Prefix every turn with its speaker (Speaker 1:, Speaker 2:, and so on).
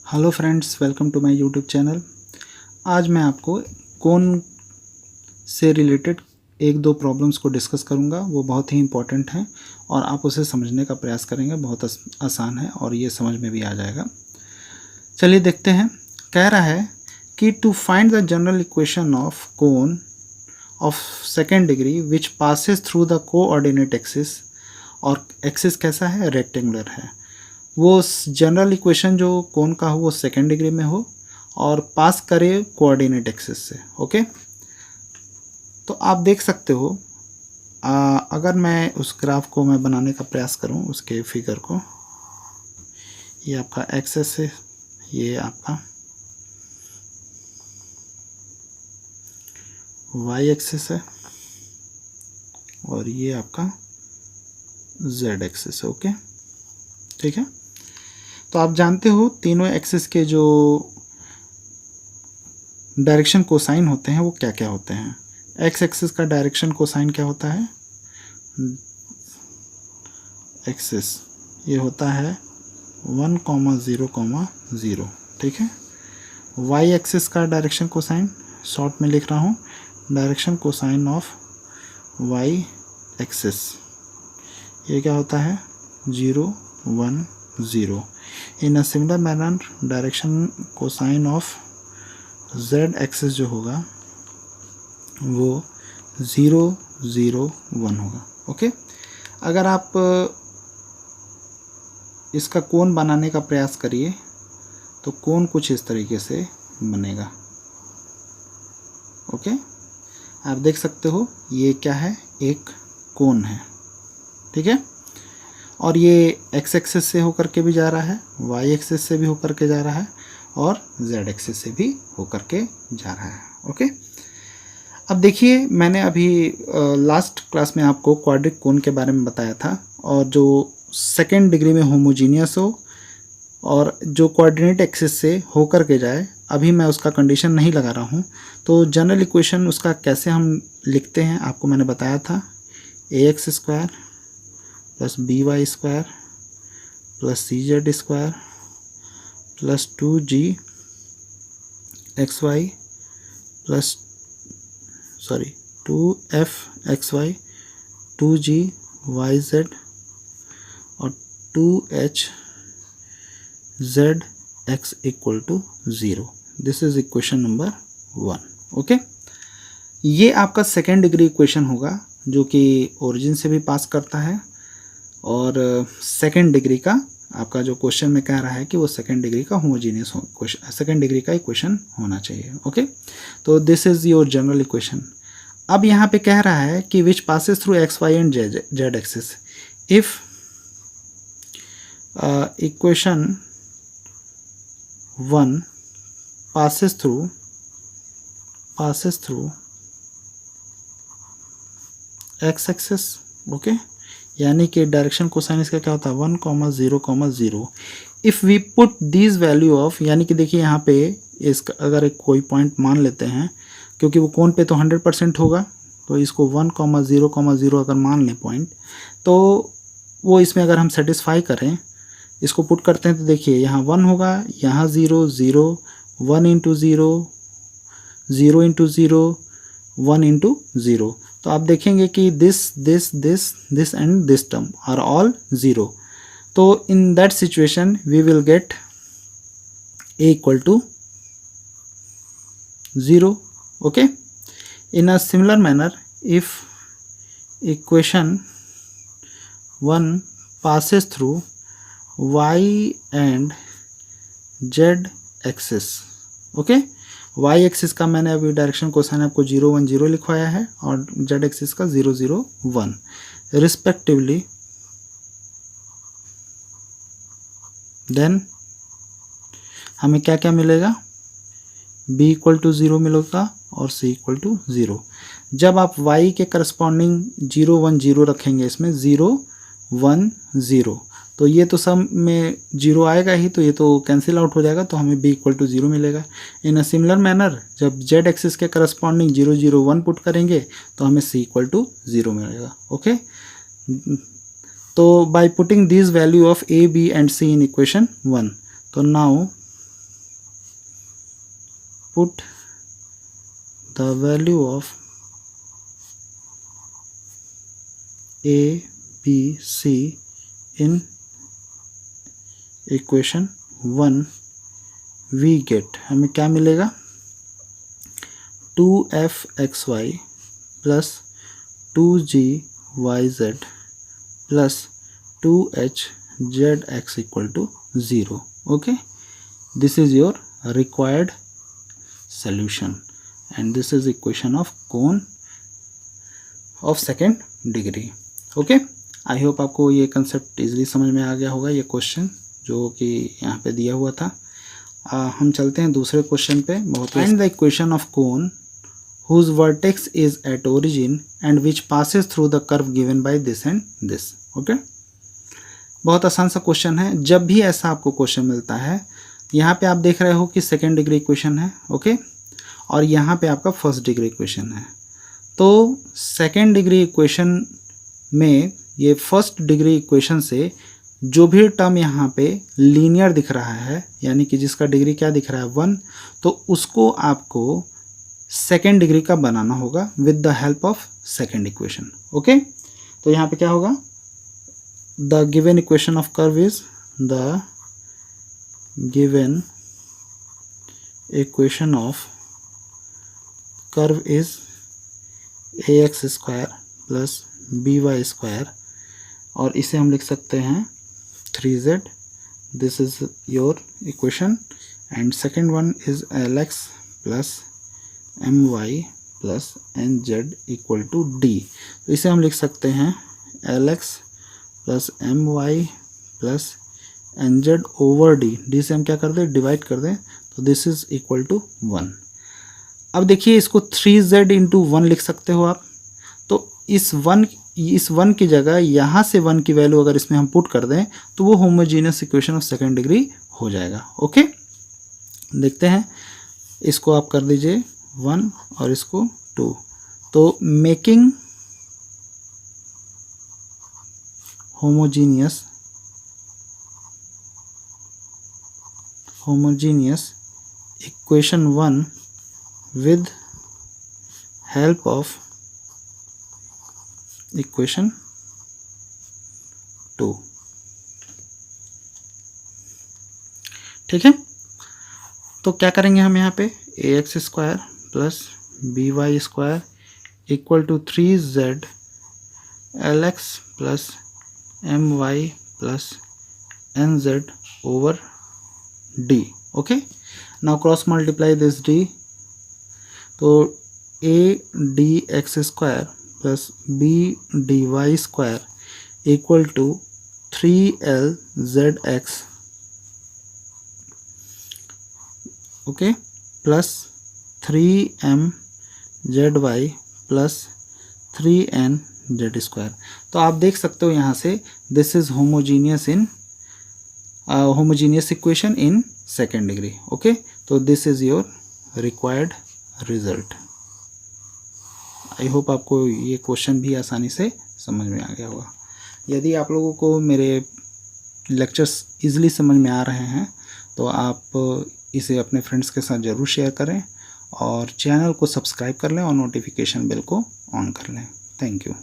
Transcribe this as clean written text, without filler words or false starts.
Speaker 1: Hello friends, welcome to my YouTube channel. आज मैं आपको कोन से रिलेटेड एक दो प्रॉब्लम्स को डिस्कस करूंगा। वो बहुत ही इम्पोर्टेंट हैं और आप उसे समझने का प्रयास करेंगे। बहुत आसान है और ये समझ में भी आ जाएगा। चलिए देखते हैं। कह रहा है कि to find the general equation of cone of second degree which passes through the coordinate axis, और एक्सिस कैसा है, रेक्टेंगुलर है। वो जनरल इक्वेशन जो कोन का हो वो सेकेंड डिग्री में हो और पास करे कोऑर्डिनेट एक्सिस से। ओके, तो आप देख सकते हो, अगर मैं उस ग्राफ को मैं बनाने का प्रयास करूं, उसके फिगर को, ये आपका एक्सेस है, ये आपका वाई एक्सिस है और ये आपका जेड एक्सिस है। ओके, ठीक है। तो आप जानते हो तीनों एक्सिस के जो डायरेक्शन कोसाइन होते हैं वो क्या क्या होते हैं। एक्स एक्सिस का डायरेक्शन कोसाइन क्या होता है, एक्सिस ये होता है 1,0,0, ठीक है। वाई एक्सिस का डायरेक्शन कोसाइन, शॉर्ट में लिख रहा हूँ, direction cosine of Y axis, ये क्या होता है 0, 1, 0। In a similar manner direction cosine of Z axis जो होगा वो 0, 0, 1 होगा। ओके, अगर आप इसका कोण बनाने का प्रयास करिए तो कोण कुछ इस तरीके से बनेगा। ओके, आप देख सकते हो ये क्या है, एक कोण है, ठीक है। और ये एक्स एक्सिस से होकर के भी जा रहा है, वाई एक्सिस से भी होकर के जा रहा है और जेड एक्सिस से भी होकर के जा रहा है। ओके, अब देखिए, मैंने अभी लास्ट क्लास में आपको क्वाड्रिक कोन के बारे में बताया था, और जो सेकेंड डिग्री में होमोजीनियस हो और जो कोऑर्डिनेट एक्सिस से होकर के जाए। अभी मैं उसका कंडीशन नहीं लगा रहा हूँ, तो जनरल इक्वेशन उसका कैसे हम लिखते हैं आपको मैंने बताया था। ax² plus by² plus cz² plus 2gxy plus 2fxy 2gyz और 2hzx equal to 0। This is equation number 1। Okay, ये आपका सेकेंड डिग्री इक्वेशन होगा जो कि ओरिजिन से भी पास करता है, और सेकेंड डिग्री का आपका जो क्वेश्चन में कह रहा है कि वो सेकेंड डिग्री का होमोजीनियस सेकेंड डिग्री का इक्वेशन होना चाहिए। ओके, तो this is your general equation. अब यहाँ पे कह रहा है कि which passes through x y and z axis if equation 1 passes through x axis. Okay, यानी कि डायरेक्शन कोसाइन इसका क्या होता है 1,0,0। If we put this value of, यानी कि देखिए यहाँ पे इसका अगर एक कोई पॉइंट मान लेते हैं, क्योंकि वो कोण पे तो 100% होगा, तो इसको 1,0,0 अगर मान लें पॉइंट, तो वो इसमें अगर हम सेटिस्फाई करें, इसको पुट करते हैं, तो देखिए यहाँ 1 होगा, यहाँ 0, 0, 1 इंटू 0, 0 इंटू 0, 1 इंटू 0। तो आप देखेंगे कि this and this term are all 0। तो in that situation we will get a equal to 0। Okay, in a similar manner if equation 1 passes through y and z axis. Okay, y axis का मैंने अभी direction cosine आपको 0, 1, 0 लिखवाया है और z axis का 0, 0, 1 respectively. Then हमें क्या क्या मिलेगा, b इक्वल टू 0 मिलेगा और c इक्वल टू 0। जब आप y के करस्पॉन्डिंग 0, 1, 0 रखेंगे, इसमें 0, 1, 0, तो ये तो सब में 0 आएगा ही, तो ये तो कैंसिल आउट हो जाएगा, तो हमें b इक्वल टू 0 मिलेगा। इन अ सिमिलर मैनर जब z एक्सिस के करस्पॉन्डिंग 0, 0, 1 पुट करेंगे तो हमें c इक्वल टू 0 मिलेगा। ओके, तो by putting this value of a, b and c इन इक्वेशन 1, तो now put the value of A, B, C in equation 1 we get, हमें क्या मिलेगा 2fxy plus 2gyz plus 2hzx equal to 0. Okay, this is your required solution and this is equation of cone of second degree. Okay, I hope आपको ये concept easily समझ में आ गया होगा, ये क्वेश्चन जो कि यहाँ पे दिया हुआ था. हम चलते हैं दूसरे क्वेश्चन पे. Find the equation of cone whose vertex is at origin and which passes through the curve given by this and this. Okay, बहुत आसान सा क्वेश्चन है. जब भी ऐसा आपको क्वेश्चन मिलता है, यहाँ पे आप देख रहे हो कि सेकेंड डिग्री इक्वेशन है. ओके, और यहाँ पे आपका फर्स्ट डिग्री इक्वेशन है. तो सेकेंड डिग्री इक्वेशन में ये फर्स्ट डिग्री इक्वेशन से जो भी टर्म यहाँ पे लीनियर दिख रहा है, यानी कि जिसका डिग्री क्या दिख रहा है 1, तो उसको आपको सेकेंड डिग्री का बनाना होगा with the help of second equation. Okay, तो यहाँ पे क्या होगा, the given equation of curve is the given equation of curve is ax square plus by square, और इसे हम लिख सकते हैं 3z. This is your equation. And second one is lx plus my plus nz equal to d. तो इसे हम लिख सकते हैं lx plus my plus nz over d से हम क्या कर दें, डिवाइड कर दें. तो दिस इज इक्वल टू 1. अब देखिए, इसको 3z इंटू 1 लिख सकते हो आप. तो इस 1 की जगह यहाँ से 1 की वैल्यू अगर इसमें हम पुट कर दें तो वो homogeneous equation of second degree हो जाएगा. ओके, देखते हैं. इसको आप कर दीजिए 1 और इसको 2. तो making homogeneous equation 1 with help of equation 2. ठीक है, तो क्या करेंगे हम यहाँ पे ax square plus by square equal to 3z lx plus my plus nz over d. Okay, now cross multiply this d. तो a dx square plus b dy square equal to 3l zx, okay, plus 3m zy plus 3n z square. तो आप देख सकते हो यहाँ से this is homogeneous equation in second degree. Okay, तो this is your required result. I hope आपको ये क्वेश्चन भी आसानी से समझ में आ गया होगा. यदि आप लोगों को मेरे लेक्चर्स इजीली समझ में आ रहे हैं तो आप इसे अपने फ्रेंड्स के साथ ज़रूर शेयर करें और चैनल को सब्सक्राइब कर लें और नोटिफिकेशन बेल को ऑन कर लें. Thank you.